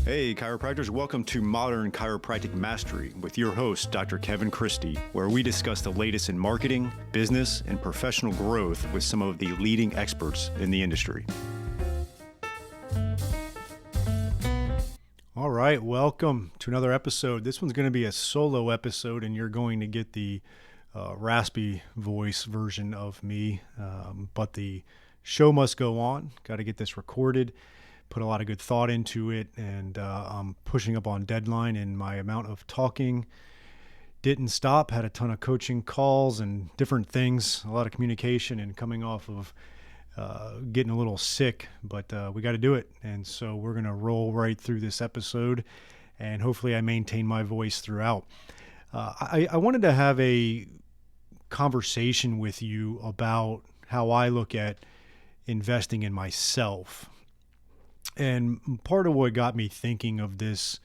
Hey, chiropractors, welcome to Modern Chiropractic Mastery with your host, Dr. Kevin Christie, where we discuss the latest in marketing, business, and professional growth with some of the leading experts in the industry. All right, welcome to another episode. This one's going to be a solo episode, and you're going to get the raspy voice version of me, but the show must go on. Got to get this recorded. Put a lot of good thought into it, and I'm pushing up on deadline, and my amount of talking didn't stop. Had a ton of coaching calls and different things, a lot of communication, and coming off of getting a little sick, but we got to do it. And so we're going to roll right through this episode, and hopefully I maintain my voice throughout. I wanted to have a conversation with you about how I look at investing in myself. And part of what got me thinking of this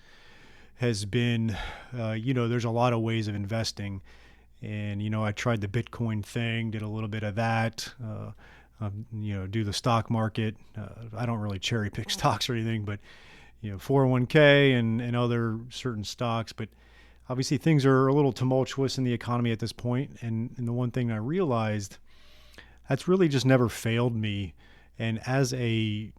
has been, there's a lot of ways of investing. And, I tried the Bitcoin thing, did a little bit of that, do the stock market. I don't really cherry pick stocks or anything, but, 401k and other certain stocks. But obviously things are a little tumultuous in the economy at this point. And the one thing I realized, that's really just never failed me. And as a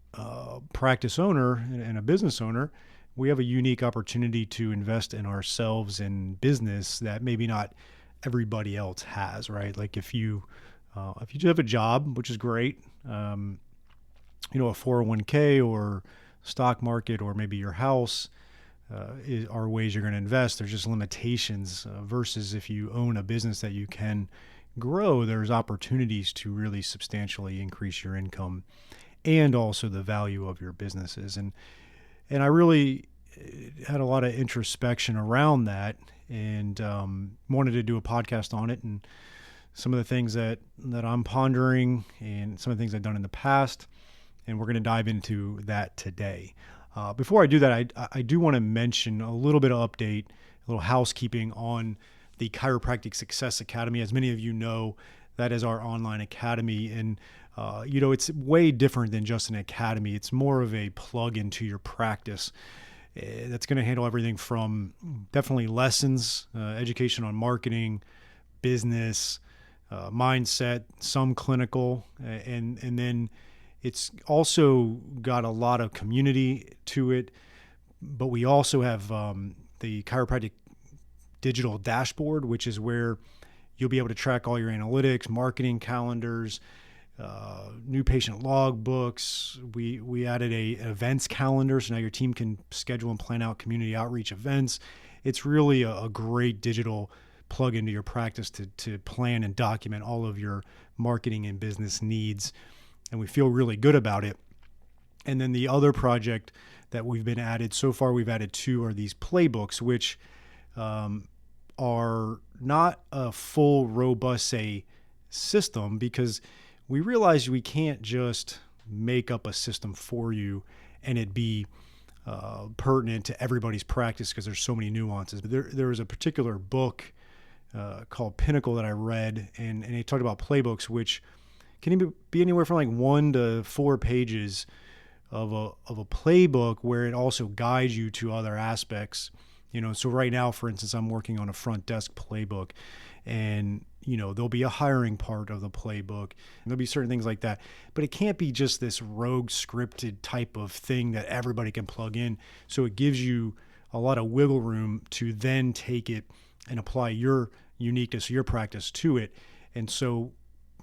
practice owner and a business owner, we have a unique opportunity to invest in ourselves in business that maybe not everybody else has, right? Like if you have a job, which is great, a 401k or stock market or maybe your house are ways you're going to invest. There's just limitations versus if you own a business that you can grow, there's opportunities to really substantially increase your income and also the value of your businesses. And I really had a lot of introspection around that and wanted to do a podcast on it and some of the things that I'm pondering and some of the things I've done in the past. And we're going to dive into that today. Before I do that, I do want to mention a little bit of update, a little housekeeping on the Chiropractic Success Academy. As many of you know, that is our online academy. And, it's way different than just an academy. It's more of a plug into your practice that's going to handle everything from definitely lessons, education on marketing, business, mindset, some clinical, and then it's also got a lot of community to it. But we also have the Chiropractic digital dashboard, which is where you'll be able to track all your analytics, marketing calendars, new patient log books. We added a events calendar, so now your team can schedule and plan out community outreach events. It's really a great digital plug into your practice to plan and document all of your marketing and business needs, and we feel really good about it. And then the other project that we've added 2 are these Playbooks, which are not a full, robust, system, because we realize we can't just make up a system for you and it be pertinent to everybody's practice because there's so many nuances. There was a particular book called Pinnacle that I read, and it talked about Playbooks, which can be anywhere from like 1 to 4 pages of a playbook where it also guides you to other aspects. So right now, for instance, I'm working on a front desk playbook, and, there'll be a hiring part of the playbook. There'll be certain things like that, but it can't be just this rogue scripted type of thing that everybody can plug in. So it gives you a lot of wiggle room to then take it and apply your uniqueness, your practice to it. And so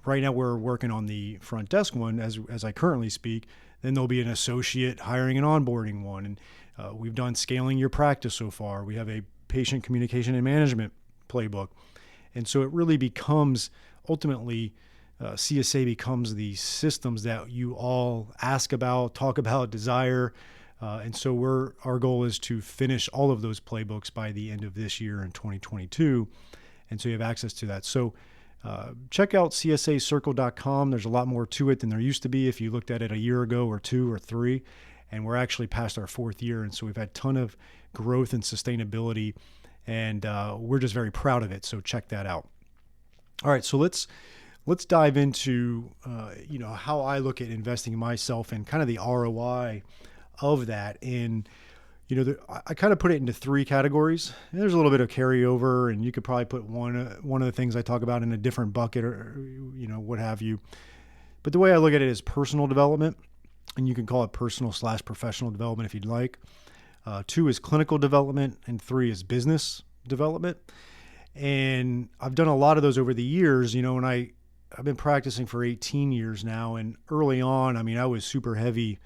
right now we're working on the front desk one as I currently speak. Then there'll be an associate hiring and onboarding one. And we've done scaling your practice so far. We have a patient communication and management playbook. And so it really becomes ultimately CSA becomes the systems that you all ask about, talk about, desire. And so our goal is to finish all of those playbooks by the end of this year in 2022. And so you have access to that. So check out csacircle.com. There's a lot more to it than there used to be if you looked at it a year ago or 2 or 3. And we're actually past our 4th year. And so we've had a ton of growth and sustainability. And we're just very proud of it. So check that out. All right, so let's dive into how I look at investing in myself and kind of the ROI of that. And I kind of put it into three categories. And there's a little bit of carryover, and you could probably put one of the things I talk about in a different bucket, or what have you. But the way I look at it is personal development, and you can call it personal/professional development if you'd like. Two is clinical development, and three is business development. And I've done a lot of those over the years, and I've been practicing for 18 years now. And early on, I was super heavy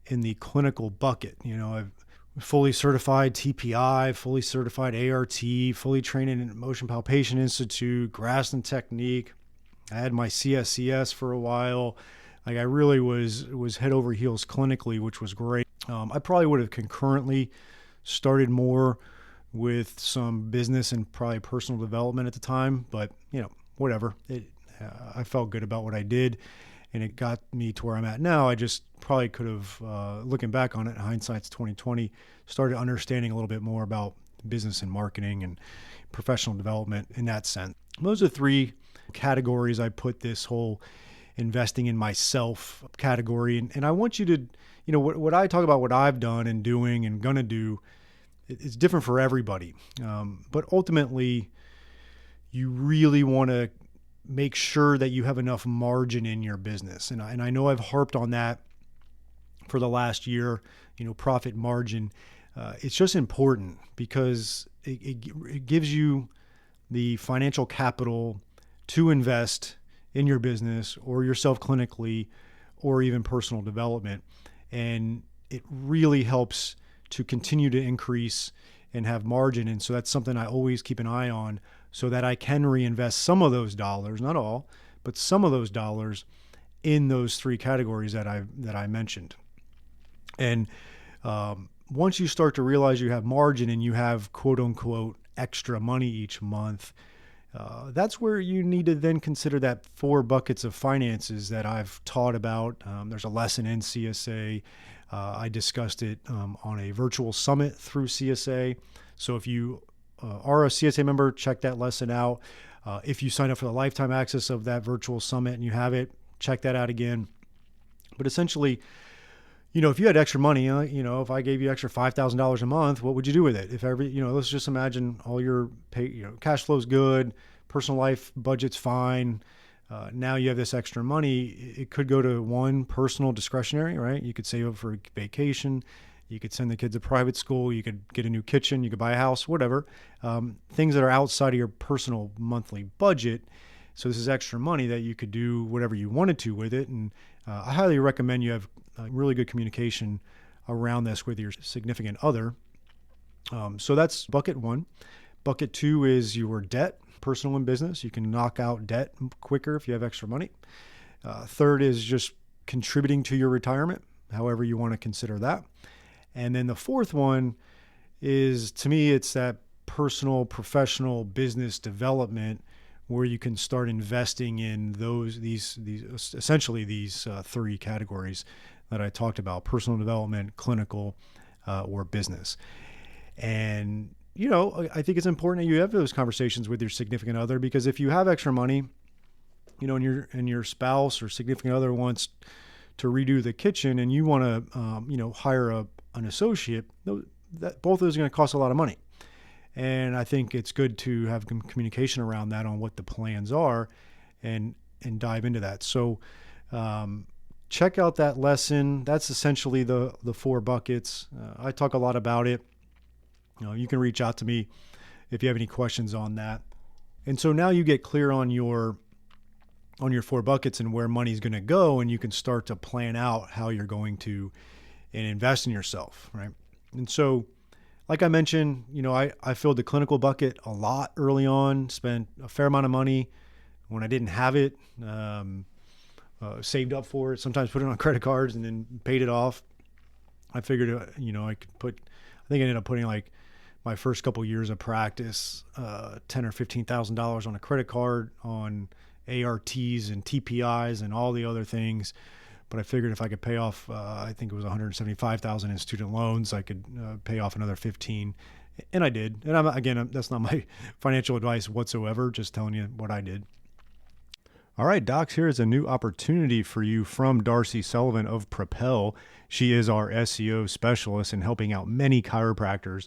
in the clinical bucket. I've fully certified TPI, fully certified ART, fully trained in Motion Palpation Institute, Graston Technique. I had my CSCS for a while. Like, I really was head over heels clinically, which was great. I probably would have concurrently started more with some business and probably personal development at the time, but whatever. I felt good about what I did, and it got me to where I'm at now. I just probably could have, looking back on it, hindsight's 2020, started understanding a little bit more about business and marketing and professional development in that sense. Those are three categories I put this whole investing in myself category. And I want you to, what I talk about, what I've done and doing and going to do, it's different for everybody. But ultimately, you really want to make sure that you have enough margin in your business. And I know I've harped on that for the last year, profit margin. It's just important because it gives you the financial capital to invest in your business or yourself clinically or even personal development. And it really helps to continue to increase and have margin. And so that's something I always keep an eye on so that I can reinvest some of those dollars, not all, but some of those dollars in those three categories that I mentioned. And once you start to realize you have margin and you have quote unquote extra money each month, that's where you need to then consider that 4 buckets of finances that I've taught about. There's a lesson in CSA. I discussed it on a virtual summit through CSA. So if you are a CSA member, check that lesson out. If you sign up for the lifetime access of that virtual summit and you have it, check that out again. But essentially, if you had extra money, if I gave you extra $5,000 a month, what would you do with it? If let's just imagine all your cash flow's good, personal life budget's fine. Now you have this extra money. It could go to one, personal discretionary, right? You could save up for a vacation. You could send the kids to private school. You could get a new kitchen. You could buy a house, whatever. Things that are outside of your personal monthly budget. So this is extra money that you could do whatever you wanted to with it. And I highly recommend you have really good communication around this with your significant other. So that's bucket 1. Bucket 2 is your debt, personal and business. You can knock out debt quicker if you have extra money. Third is just contributing to your retirement, however you want to consider that. And then the fourth one is, to me, it's that personal, professional, business development where you can start investing in these three categories that I talked about: personal development, clinical, or business. And, I think it's important that you have those conversations with your significant other, because if you have extra money, and your spouse or significant other wants to redo the kitchen and you want to, hire an associate, that both of those are going to cost a lot of money. And I think it's good to have communication around that on what the plans are and dive into that. So check out that lesson. That's essentially the 4 buckets. I talk a lot about it. You can reach out to me if you have any questions on that. And so now you get clear on your 4 buckets and where money's going to go, and you can start to plan out how you're going to and invest in yourself, right? And so, like I mentioned, I filled the clinical bucket a lot early on, spent a fair amount of money when I didn't have it, saved up for it, sometimes put it on credit cards and then paid it off. I figured, I think I ended up putting like my first couple years of practice, $10,000 or $15,000 on a credit card, on ARTs and TPIs and all the other things. But I figured if I could pay off, I think it was $175,000 in student loans, I could pay off another 15, and I did. And again, that's not my financial advice whatsoever, just telling you what I did. All right, Docs, here is a new opportunity for you from Darcy Sullivan of Propel. She is our SEO specialist in helping out many chiropractors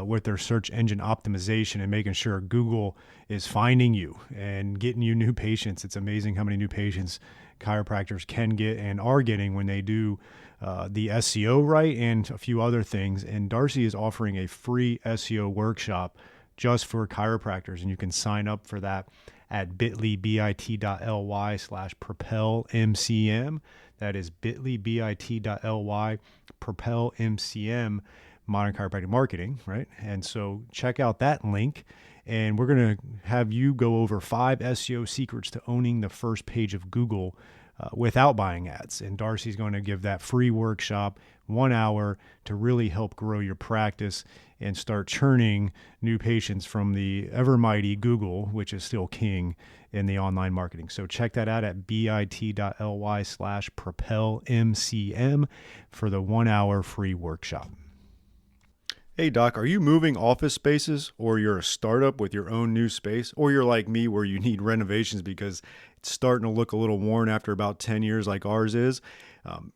with their search engine optimization and making sure Google is finding you and getting you new patients. It's amazing how many new patients chiropractors can get and are getting when they do the SEO right and a few other things. And Darcy is offering a free SEO workshop just for chiropractors, and you can sign up for that at bit.ly/propelmcm. That is bit.ly/propelmcm, modern chiropractic marketing, right? And so check out that link, and we're going to have you go over 5 SEO secrets to owning the first page of Google without buying ads. And Darcy's going to give that free workshop, 1 hour, to really help grow your practice and start churning new patients from the ever mighty Google, which is still king in the online marketing. So check that out at bit.ly/propelmcm for the 1 hour free workshop. Hey Doc, are you moving office spaces, or you're a startup with your own new space, or you're like me where you need renovations because it's starting to look a little worn after about 10 years like ours is?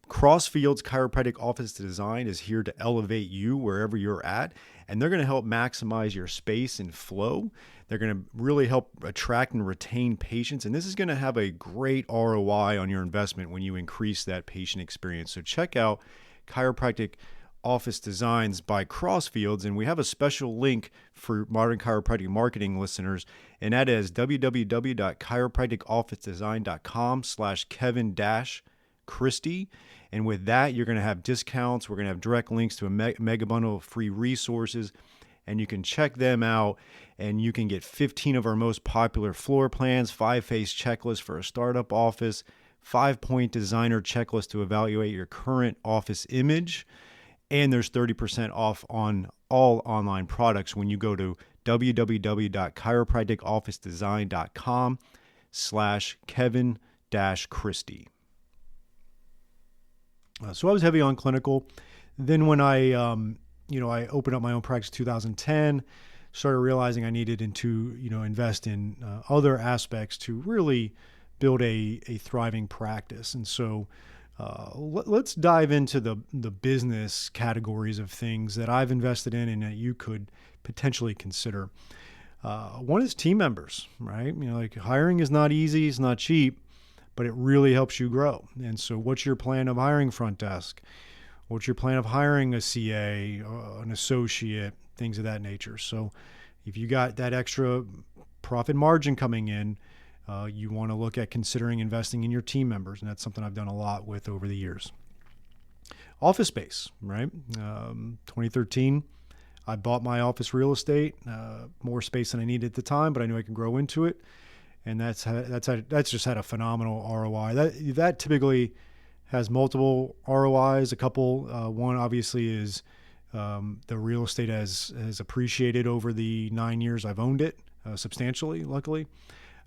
Crossfield's Chiropractic Office Design is here to elevate you wherever you're at, and they're going to help maximize your space and flow. They're going to really help attract and retain patients, and this is going to have a great ROI on your investment when you increase that patient experience. So check out Chiropractic Office Designs by Crossfields, and we have a special link for modern chiropractic marketing listeners, and that is www.chiropracticofficedesign.com/Kevin-Christie. And with that, you're going to have discounts. We're going to have direct links to a mega bundle of free resources, and you can check them out, and you can get 15 of our most popular floor plans, 5-phase checklist for a startup office, 5-point designer checklist to evaluate your current office image. And there's 30% off on all online products when you go to www.chiropracticofficedesign.com/Kevin-Christie. So I was heavy on clinical. Then when I opened up my own practice in 2010, started realizing I needed to invest in other aspects to really build a thriving practice. And so let's dive into the business categories of things that I've invested in and that you could potentially consider. One is team members, right? Like hiring is not easy, it's not cheap, but it really helps you grow. And so what's your plan of hiring front desk? What's your plan of hiring a CA, an associate, things of that nature? So if you got that extra profit margin coming in, you want to look at considering investing in your team members, and that's something I've done a lot with over the years. Office space, right? 2013, I bought my office real estate, more space than I needed at the time, but I knew I could grow into it, and that's just had a phenomenal ROI. That typically has multiple ROIs. A couple, one obviously is the real estate has appreciated over the 9 years I've owned it substantially, luckily.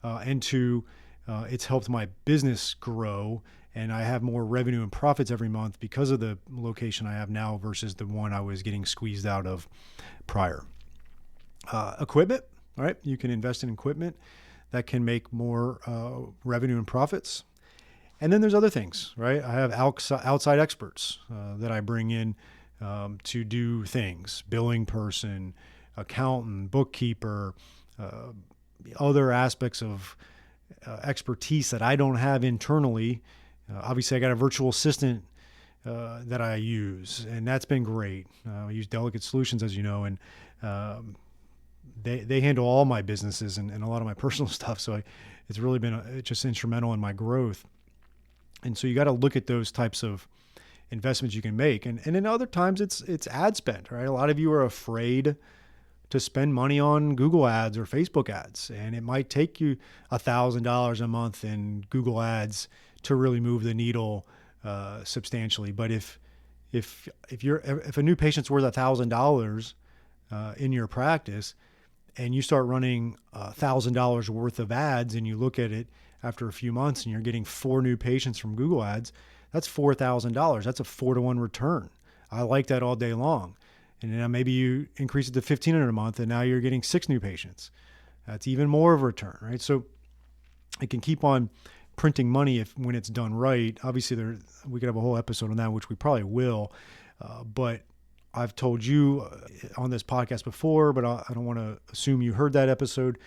And two, it's helped my business grow, and I have more revenue and profits every month because of the location I have now versus the one I was getting squeezed out of prior. Equipment, all right? You can invest in equipment that can make more revenue and profits. And then there's other things, right? I have outside experts that I bring in to do things, billing person, accountant, bookkeeper, other aspects of expertise that I don't have internally. Obviously, I got a virtual assistant that I use, and that's been great. I use Delicate Solutions, as you know, and they handle all my businesses and a lot of my personal stuff. So it's really been just instrumental in my growth. And so you got to look at those types of investments you can make. And then other times it's ad spend, right? A lot of you are afraid to spend money on Google ads or Facebook ads. And it might take you $1,000 a month in Google ads to really move the needle substantially. But if a new patient's worth $1,000 in your practice, and you start running $1,000 worth of ads, and you look at it after a few months and you're getting 4 new patients from Google ads, that's $4,000. That's a 4-to-1 return. I like that all day long. And then maybe you increase it to $1,500 a month, and now you're getting 6 new patients. That's even more of a return, right? So it can keep on printing money when it's done right. Obviously, we could have a whole episode on that, which we probably will. But I've told you on this podcast before, but I don't want to assume you heard that episode.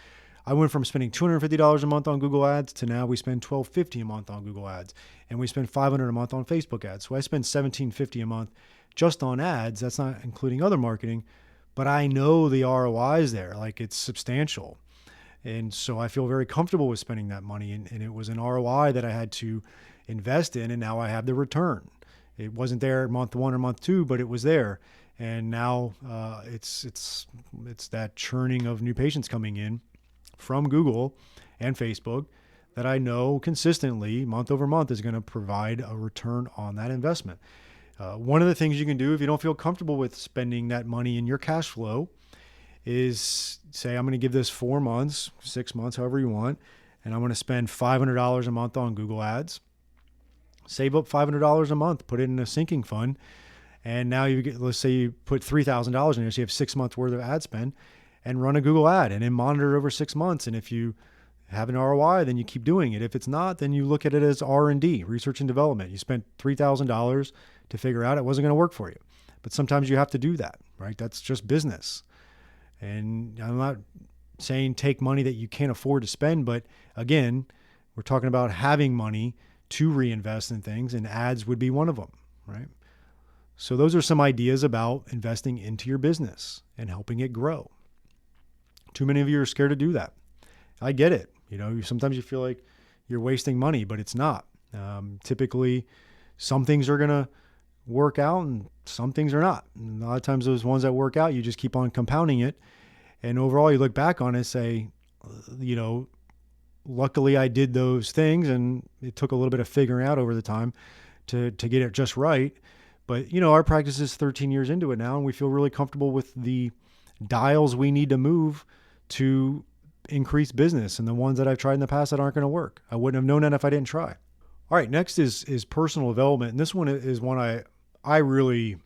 I went from spending $250 a month on Google Ads to now we spend $1,250 a month on Google Ads, and we spend $500 a month on Facebook ads. So I spend $1,750 a month just on ads. That's not including other marketing, but I know the ROI is there. Like, it's substantial. And so I feel very comfortable with spending that money. And it was an ROI that I had to invest in, and now I have the return. It wasn't there month one or month two, but it was there. And now it's that churning of new patients coming in from Google and Facebook that I know consistently, month over month, is going to provide a return on that investment. One of the things you can do if you don't feel comfortable with spending that money in your cash flow is say, I'm going to give this 4 months, 6 months, however you want, and I'm going to spend $500 a month on Google Ads. Save up $500 a month, put it in a sinking fund, and now you get, let's say you put $3,000 in there, so you have 6 months worth of ad spend, and run a Google ad, and then monitor it over 6 months. And if you have an ROI, then you keep doing it. If it's not, then you look at it as R&D, research and development. You spent $3,000 to figure out it wasn't going to work for you. But sometimes you have to do that, right? That's just business. And I'm not saying take money that you can't afford to spend, but again, we're talking about having money to reinvest in things, and ads would be one of them, right? So those are some ideas about investing into your business and helping it grow. Too many of you are scared to do that. I get it. Sometimes you feel like you're wasting money, but it's not. Typically, some things are going to work out and some things are not. And a lot of times those ones that work out, you just keep on compounding it. And overall, you look back on it and say, luckily I did those things, and it took a little bit of figuring out over the time to get it just right. But, our practice is 13 years into it now, and we feel really comfortable with the dials we need to move to increase business, and the ones that I've tried in the past that aren't going to work. I wouldn't have known that if I didn't try. All right, next is personal development. And this one is one I really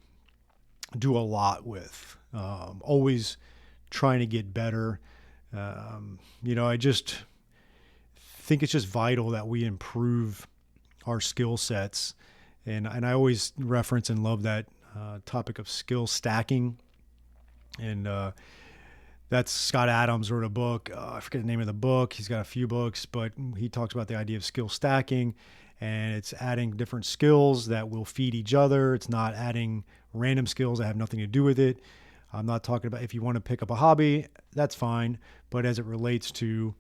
do a lot with, always trying to get better. I just think it's just vital that we improve our skill sets. And I always reference and love that topic of skill stacking. And that's Scott Adams wrote a book. I forget the name of the book. He's got a few books, but he talks about the idea of skill stacking. And it's adding different skills that will feed each other. It's not adding random skills that have nothing to do with it. I'm not talking about if you want to pick up a hobby, that's fine. But as it relates to,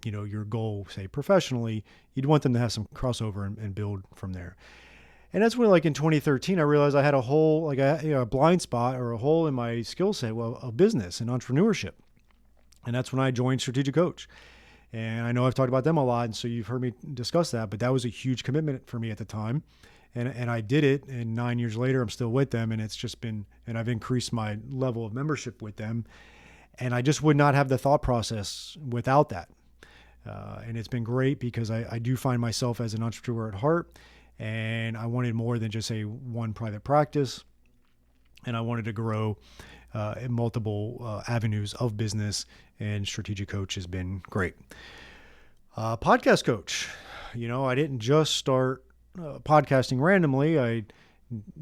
your goal, say professionally, you'd want them to have some crossover and build from there. And that's when, like in 2013, I realized I had a hole, a blind spot or a hole in my skill set, of business and entrepreneurship. And that's when I joined Strategic Coach. And I know I've talked about them a lot, and so you've heard me discuss that, but that was a huge commitment for me at the time. And I did it, and 9 years later, I'm still with them, and it's just been, and I've increased my level of membership with them. And I just would not have the thought process without that. And it's been great because I do find myself as an entrepreneur at heart, and I wanted more than just say one private practice. And I wanted to grow in multiple avenues of business, and Strategic Coach has been great. Podcast Coach, I didn't just start podcasting randomly. I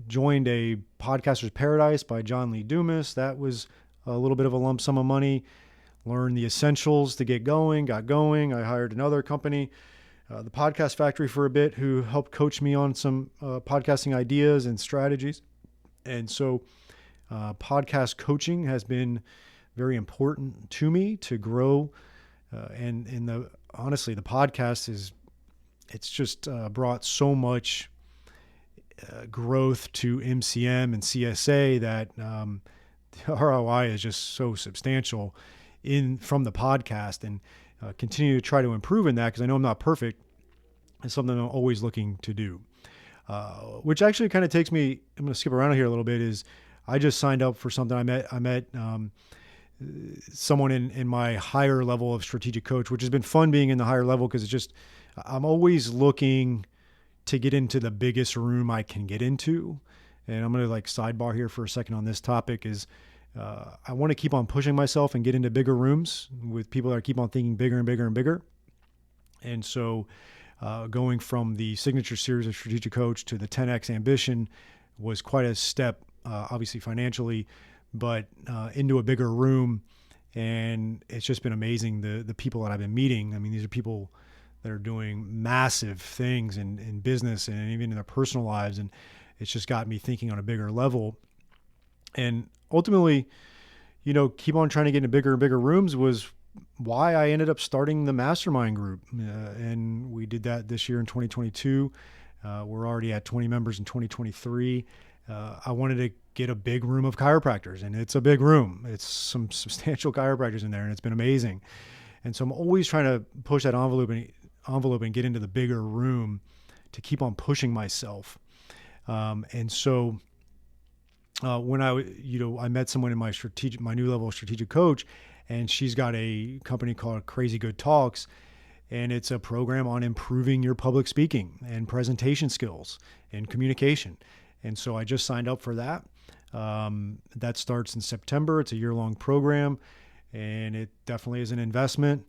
joined a Podcaster's Paradise by John Lee Dumas. That was a little bit of a lump sum of money. Learned the essentials to get going, got going. I hired another company, the Podcast Factory, for a bit, who helped coach me on some podcasting ideas and strategies. And so podcast coaching has been very important to me to grow. And honestly, the podcast it's just brought so much growth to MCM and CSA that the ROI is just so substantial from the podcast, and continue to try to improve in that, because I know I'm not perfect. It's something I'm always looking to do, which actually kind of takes me, I'm going to skip around here a little bit, is I just signed up for something. I met someone in my higher level of Strategic Coach, which has been fun being in the higher level, because it's just, I'm always looking to get into the biggest room I can get into. And I'm going to sidebar here for a second on this topic is, I want to keep on pushing myself and get into bigger rooms with people that keep on thinking bigger and bigger and bigger. And so going from the signature series of Strategic Coach to the 10X Ambition was quite a step, obviously financially, but into a bigger room. And it's just been amazing, the people that I've been meeting. I mean, these are people that are doing massive things in business and even in their personal lives. And it's just got me thinking on a bigger level. And ultimately, keep on trying to get into bigger and bigger rooms was why I ended up starting the mastermind group. And we did that this year in 2022. We're already at 20 members in 2023. I wanted to get a big room of chiropractors, and it's a big room. It's some substantial chiropractors in there, and it's been amazing. And so I'm always trying to push that envelope and get into the bigger room to keep on pushing myself. And so when I met someone in my new level of strategic coach, and she's got a company called Crazy Good Talks, and it's a program on improving your public speaking and presentation skills and communication. And so I just signed up for that. That starts in September. It's a year-long program, and it definitely is an investment,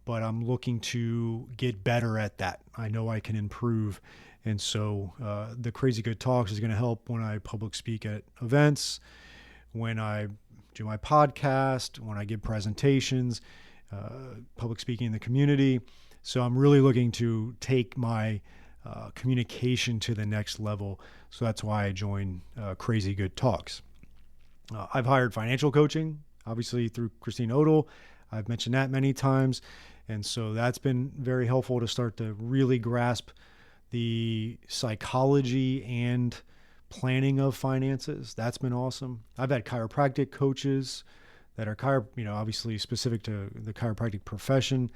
but I'm looking to get better at that. I know I can improve. And so the Crazy Good Talks is going to help when I public speak at events, when I do my podcast, when I give presentations, public speaking in the community. So I'm really looking to take my communication to the next level. So that's why I joined Crazy Good Talks. I've hired financial coaching, obviously through Christine Odell. I've mentioned that many times. And so that's been very helpful to start to really grasp the psychology and planning of finances. That's been awesome. I've had chiropractic coaches that are obviously specific to the chiropractic profession.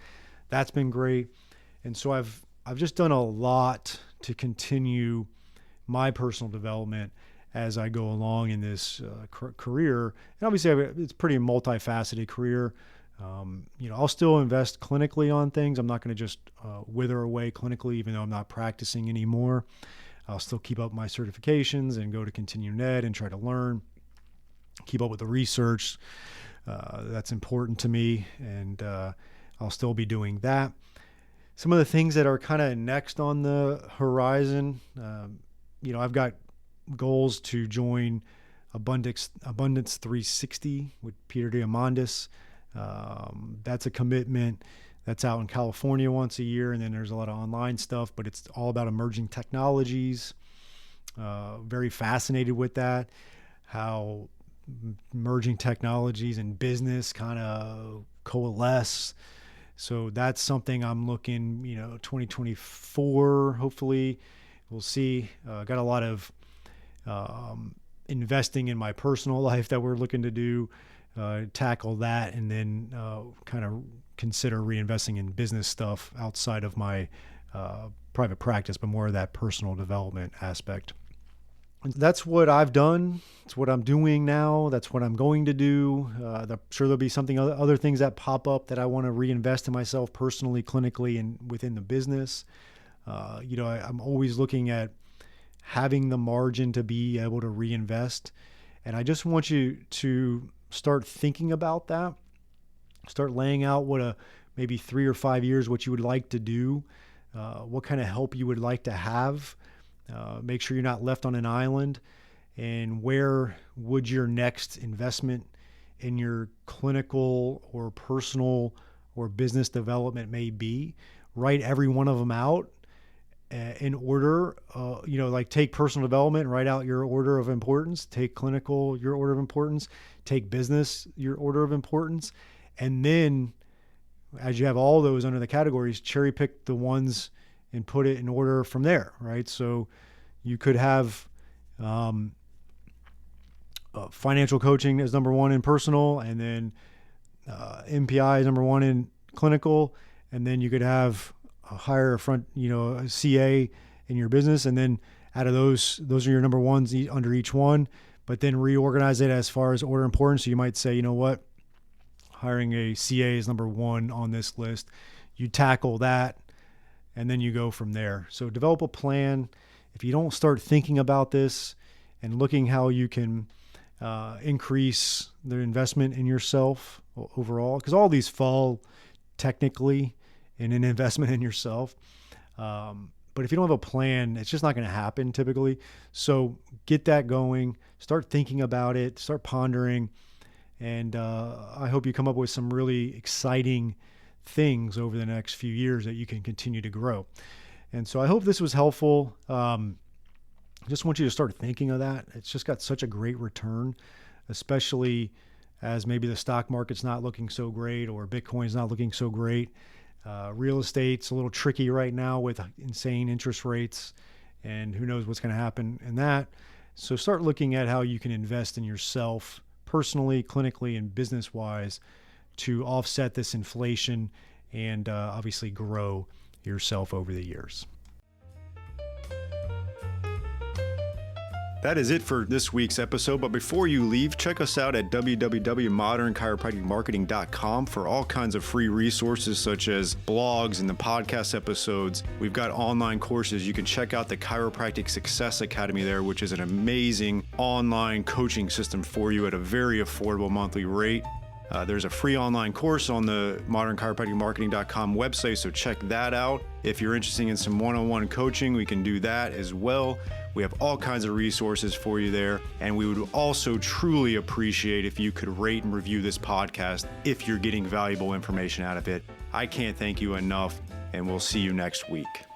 That's been great. And so I've just done a lot to continue my personal development as I go along in this career. And obviously it's a pretty multifaceted career. I'll still invest clinically on things. I'm not going to just wither away clinically, even though I'm not practicing anymore. I'll still keep up my certifications and go to Continuum Ed and try to learn, keep up with the research. That's important to me, and I'll still be doing that. Some of the things that are kind of next on the horizon, I've got goals to join Abundance 360 with Peter Diamandis. That's a commitment. That's out in California once a year, and then there's a lot of online stuff, but it's all about emerging technologies. Very fascinated with that, how emerging technologies and business kind of coalesce. So that's something I'm looking, 2024, hopefully we'll see. Got a lot of investing in my personal life that we're looking to do, tackle that, and then kind of consider reinvesting in business stuff outside of my private practice, but more of that personal development aspect. That's what I've done. It's what I'm doing now. That's what I'm going to do. I'm sure there'll be other things that pop up that I want to reinvest in myself personally, clinically, and within the business. I'm always looking at having the margin to be able to reinvest. And I just want you to start thinking about that. Start laying out maybe 3 or 5 years, what you would like to do, what kind of help you would like to have. Make sure you're not left on an island, and where would your next investment in your clinical or personal or business development may be. Write every one of them out in order, like take personal development, write out your order of importance, take clinical, your order of importance, take business, your order of importance. And then as you have all those under the categories, cherry pick the ones and put it in order from there, right? So you could have financial coaching as number one in personal, and then MPI is number one in clinical, and then you could have hire a CA in your business, and then out of those are your number ones under each one, but then reorganize it as far as order of importance. So you might say, hiring a CA is number one on this list. You tackle that, and then you go from there. So develop a plan. If you don't start thinking about this and looking how you can increase the investment in yourself overall, because all these fall technically and an investment in yourself. But if you don't have a plan, it's just not going to happen typically. So get that going, start thinking about it, start pondering. And I hope you come up with some really exciting things over the next few years that you can continue to grow. And so I hope this was helpful. Just want you to start thinking of that. It's just got such a great return, especially as maybe the stock market's not looking so great or Bitcoin's not looking so great. Real estate's a little tricky right now with insane interest rates, and who knows what's going to happen in that. So start looking at how you can invest in yourself personally, clinically, and business-wise to offset this inflation and obviously grow yourself over the years. That is it for this week's episode, but before you leave, check us out at www.modernchiropracticmarketing.com for all kinds of free resources such as blogs and the podcast episodes. We've got online courses. You can check out the Chiropractic Success Academy there, which is an amazing online coaching system for you at a very affordable monthly rate. There's a free online course on the modernchiropracticmarketing.com website, so check that out. If you're interested in some one-on-one coaching, we can do that as well. We have all kinds of resources for you there, and we would also truly appreciate if you could rate and review this podcast if you're getting valuable information out of it. I can't thank you enough, and we'll see you next week.